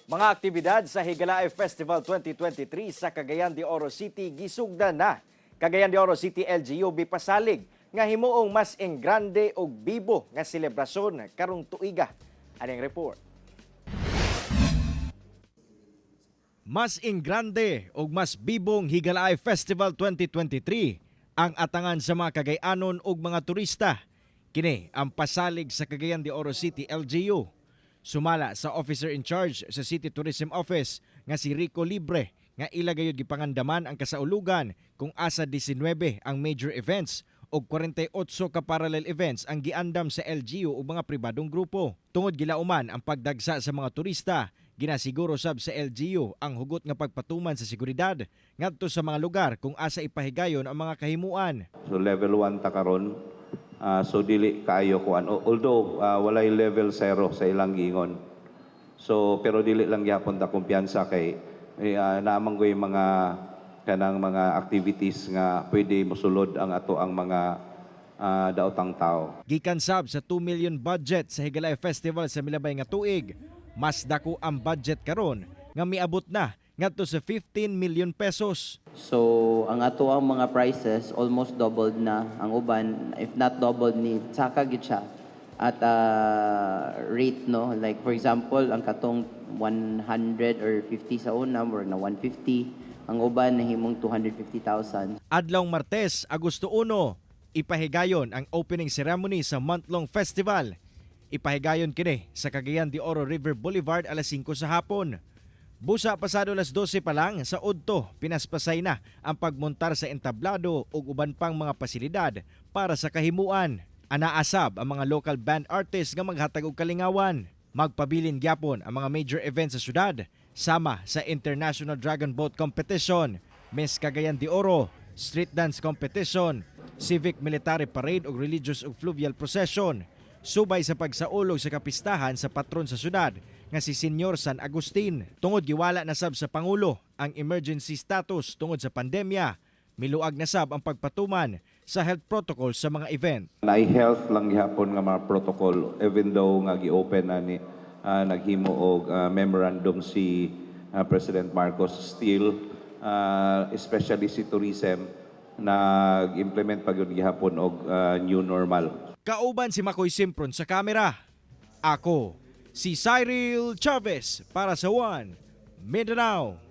Mga aktibidad sa Higalaay Festival 2023 sa Cagayan de Oro City gisugdan na. Cagayan de Oro City LGU bipasalig nga himuong mas enggrande og bibo nga selebrasyon karong tuiga. Aning report. Mas enggrande og mas bibong Higalaay Festival 2023 ang atangan sa mga Cagayanon ug mga turista. Kini ang pasalig sa Cagayan de Oro City LGU. Sumala sa officer in charge sa City Tourism Office nga si Rico Libre nga ilagayod gipangandaman ang kasaulugan kung asa 19 ang major events o 48 ka parallel events ang giandam sa LGU o mga pribadong grupo. Tungod gilauman ang pagdagsa sa mga turista, ginasiguro sab sa LGU ang hugot nga pagpatuman sa seguridad ngadto sa mga lugar kung asa ipahigayon ang mga kahimuan. So level 1 ta karon. So dili kaayo kuan, although walay level 0 sa ilang gingon. So pero dili lang gyapon ta kumpiyansa kay naamanggoy mga kanang mga activities nga pwede mosulod ang ato ang mga daotang tao. Gikan sab sa 2 million budget sa Higalaay Festival sa milabay nga tuig, mas dako ang budget karon nga miabot na ngadto sa 15 million pesos. So, ang ato ang mga prices almost doubled na. Ang uban, if not doubled ni saka gid siya at rate, no? Like for example, ang katong 100 or 50 sa una or na 150, ang uban nahimong 250,000. Adlawng Martes, Agosto 1, ipahigayon ang opening ceremony sa month-long festival. Ipahigayon kini sa Cagayan de Oro River Boulevard alas 5 sa hapon. Busa pasado alas 12 pa lang sa udto, pinaspasay na ang pagmontar sa entablado ug uban pang mga pasilidad para sa kahimuan. Anaasab ang mga local band artists nga maghatag og kalingawan. Magpabilin gyapon ang mga major events sa syudad, sama sa International Dragon Boat Competition, Miss Cagayan de Oro, Street Dance Competition, Civic Military Parade ug Religious ug Fluvial Procession, subay sa pagsaulog sa kapistahan sa patron sa syudad nga si Senyor San Agustin. Tungod giwala na sab sa Pangulo ang emergency status tungod sa pandemya, miluag na sab ang pagpatuman sa health protocol sa mga event. Na-health lang gihapon nga mga protocol even though nga gi-open na ni naghimo og memorandum si President Marcos, still especially si tourism nag-implement pag yun gihapon og new normal. Kauban si Makoy Simpron sa kamera. Ako si Cyril Chavez para sa One Mindanao.